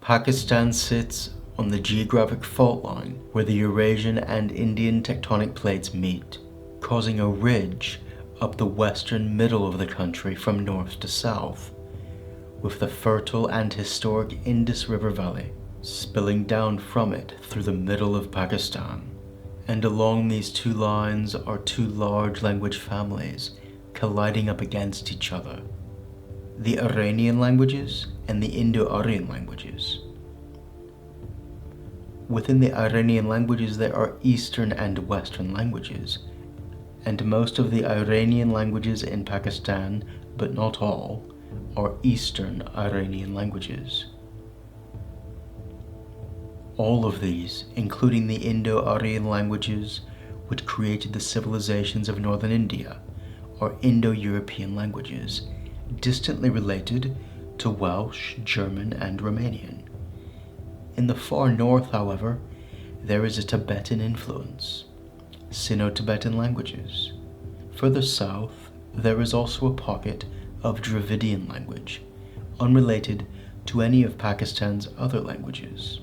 Pakistan sits on the geographic fault line where the Eurasian and Indian tectonic plates meet, causing a ridge up the western middle of the country from north to south, with the fertile and historic Indus River Valley spilling down from it through the middle of Pakistan. And along these two lines are two large language families colliding up against each other: the Iranian languages and the Indo-Aryan languages. Within the Iranian languages there are Eastern and Western languages, and most of the Iranian languages in Pakistan, but not all, are Eastern Iranian languages. All of these, including the Indo-Aryan languages, which created the civilizations of northern India, are Indo-European languages, distantly related to Welsh, German, and Romanian. In the far north, however, there is a Tibetan influence, Sino-Tibetan languages. Further south, there is also a pocket of Dravidian language, unrelated to any of Pakistan's other languages.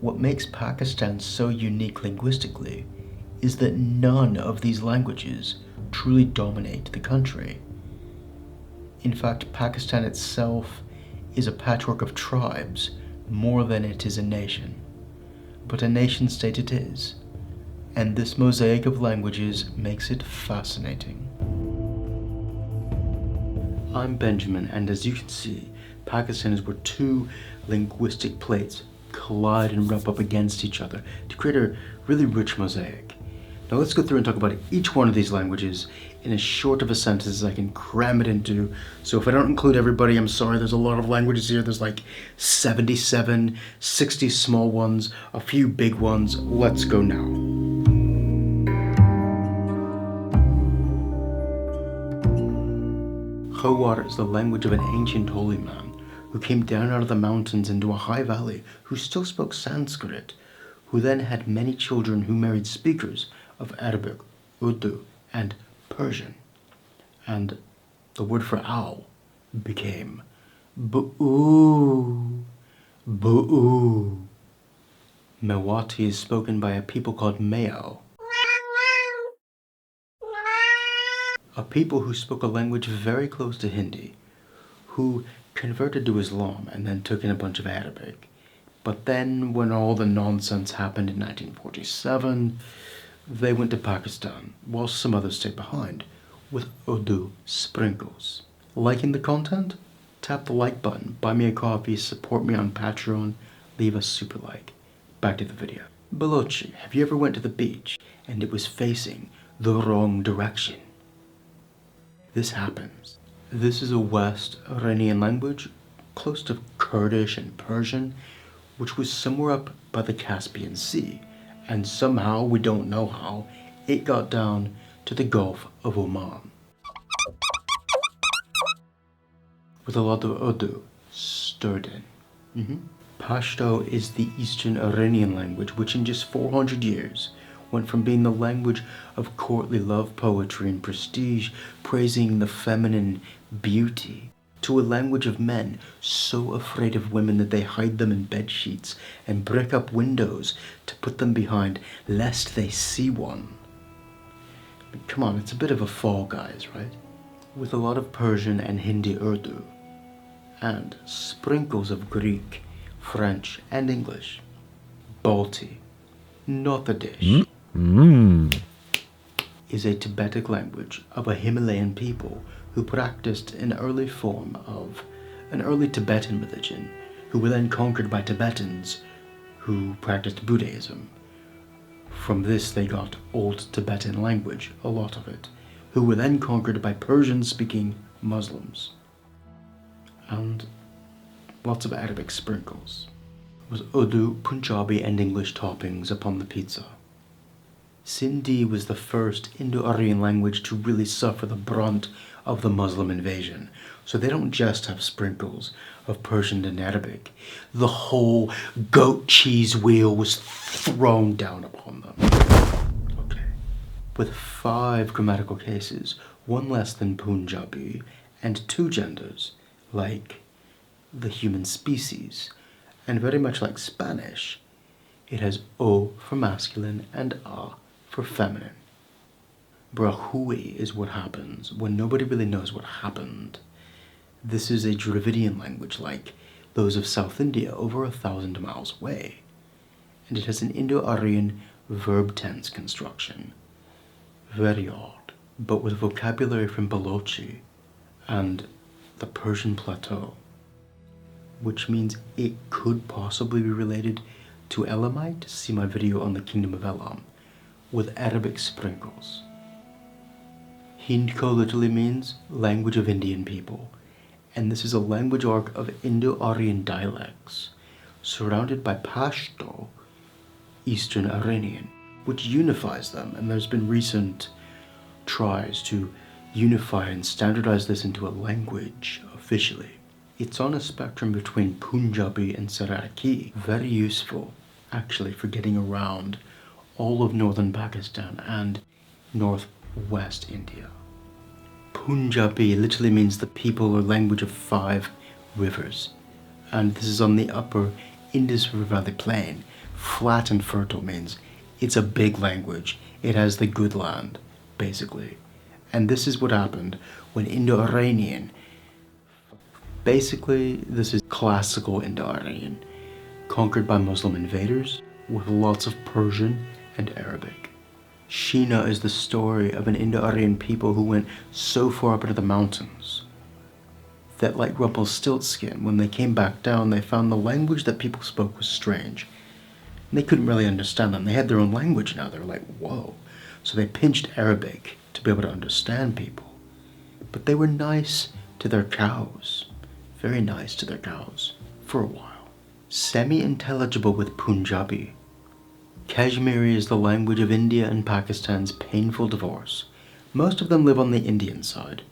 What makes Pakistan so unique linguistically is that none of these languages truly dominate the country. In fact, Pakistan itself is a patchwork of tribes more than it is a nation. But a nation state it is, and this mosaic of languages makes it fascinating. I'm Benjamin, and as you can see, Pakistan is where two linguistic plates collide and rub up against each other to create a really rich mosaic. Now let's go through and talk about each one of these languages in as short of a sentence as I can cram it into. So if I don't include everybody, I'm sorry, there's a lot of languages here. There's like 77, 60 small ones, a few big ones. Let's go now. Khowar is the language of an ancient holy man who came down out of the mountains into a high valley, who still spoke Sanskrit, who then had many children who married speakers of Arabic, Urdu, and Persian. And the word for owl became bu'u, bu'u. Mewati is spoken by a people called Meo, a people who spoke a language very close to Hindi, who converted to Islam and then took in a bunch of Arabic. But then when all the nonsense happened in 1947, they went to Pakistan, while some others stayed behind, with Urdu sprinkles. Liking the content? Tap the like button, buy me a coffee, support me on Patreon, leave a super like. Back to the video. Balochi, have you ever went to the beach and it was facing the wrong direction? This happens. This is a West Iranian language, close to Kurdish and Persian, which was somewhere up by the Caspian Sea, and somehow, we don't know how, it got down to the Gulf of Oman, with a lot of Urdu stirred in. Pashto is the Eastern Iranian language, which in just 400 years went from being the language of courtly love poetry and prestige, praising the feminine beauty, to a language of men so afraid of women that they hide them in bed sheets and brick up windows to put them behind lest they see one. Come on, it's a bit of a Fall Guys, right? With a lot of Persian and Hindi Urdu, and sprinkles of Greek, French, and English. Balti, not the dish, is a Tibetic language of a Himalayan people who practiced an early form of an early Tibetan religion, who were then conquered by Tibetans who practiced Buddhism. From this they got Old Tibetan language, a lot of it, who were then conquered by Persian-speaking Muslims. And lots of Arabic sprinkles. It was Urdu, Punjabi, and English toppings upon the pizza. Sindhi was the first Indo-Aryan language to really suffer the brunt of the Muslim invasion. So they don't just have sprinkles of Persian and Arabic. The whole goat cheese wheel was thrown down upon them. Okay. With 5 grammatical cases, 1 less than Punjabi, and 2 genders, like the human species, And very much like Spanish, it has O for masculine and A for feminine. Brahui is what happens when nobody really knows what happened. This is a Dravidian language like those of South India over 1,000 miles away. And it has an Indo-Aryan verb tense construction. Very odd, but with vocabulary from Balochi and the Persian plateau, which means it could possibly be related to Elamite, see my video on the Kingdom of Elam, with Arabic sprinkles. Hindko literally means language of Indian people, and this is a language arc of Indo-Aryan dialects, surrounded by Pashto, Eastern Iranian, which unifies them, and there's been recent tries to unify and standardize this into a language officially. It's on a spectrum between Punjabi and Saraiki. Very useful, actually, for getting around all of northern Pakistan and northwest India. Punjabi literally means the people or language of 5 rivers, and this is on the upper Indus River Valley plain. Flat and fertile means it's a big language. It has the good land, basically. And this is what happened when Indo-Aryan. Basically, this is classical Indo-Aryan, conquered by Muslim invaders with lots of Persian and Arabic. Shina is the story of an Indo-Aryan people who went so far up into the mountains that, like Rumpelstiltskin, when they came back down, they found the language that people spoke was strange. And they couldn't really understand them. They had their own language now. They were like, whoa. So they pinched Arabic to be able to understand people. But they were nice to their cows. Very nice to their cows, for a while. Semi-intelligible with Punjabi. Kashmiri is the language of India and Pakistan's painful divorce. Most of them live on the Indian side,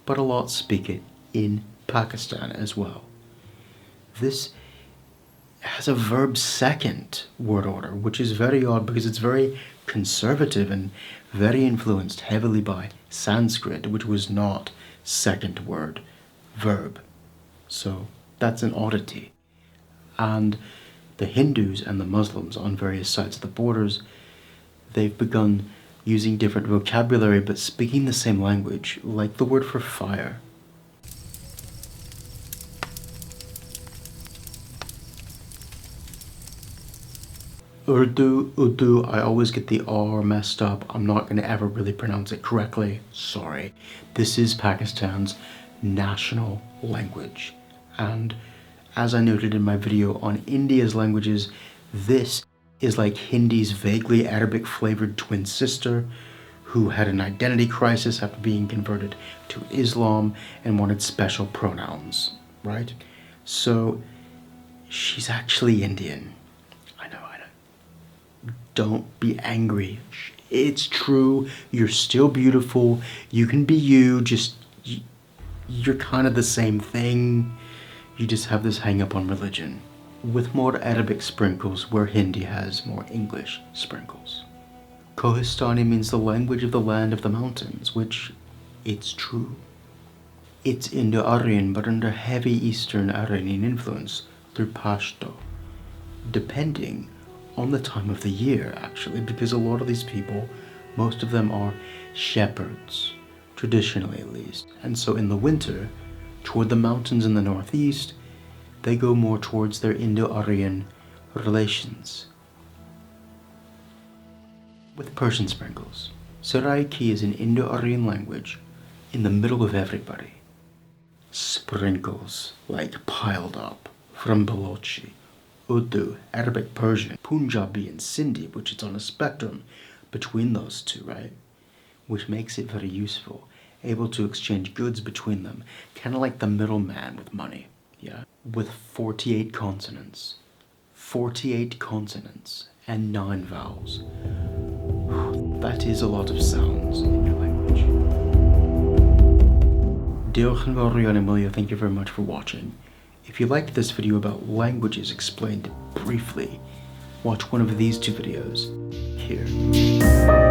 but a lot speak it in Pakistan as well. This has a verb second word order, which is very odd because it's very conservative and very influenced heavily by Sanskrit, which was not second word verb. So that's an oddity. And the Hindus and the Muslims on various sides of the borders, they've begun using different vocabulary but speaking the same language, like the word for fire. Urdu, I always get the R messed up. I'm not going to ever really pronounce it correctly. Sorry. This is Pakistan's national language. And as I noted in my video on India's languages, this is like Hindi's vaguely Arabic flavored twin sister who had an identity crisis after being converted to Islam and wanted special pronouns, right? So she's actually Indian. I know. Don't be angry. It's true. You're still beautiful. You can be you. You're kind of the same thing. You just have this hang up on religion, with more Arabic sprinkles where Hindi has more English sprinkles. Kohistani means the language of the land of the mountains, which, it's true. It's Indo-Aryan but under heavy Eastern Iranian influence through Pashto, depending on the time of the year, actually, because a lot of these people, most of them are shepherds, traditionally at least, and so in the winter, toward the mountains in the northeast, they go more towards their Indo-Aryan relations. With Persian sprinkles. Saraiki is an Indo-Aryan language in the middle of everybody. Sprinkles, like piled up, from Balochi, Urdu, Arabic, Persian, Punjabi, and Sindhi, which is on a spectrum between those two, right? Which makes it very useful, able to exchange goods between them, kind of like the middleman with money, yeah? With 48 consonants. 48 consonants and 9 vowels. That is a lot of sounds in your language. Thank you very much for watching. If you liked this video about languages explained briefly, watch one of these 2 videos here.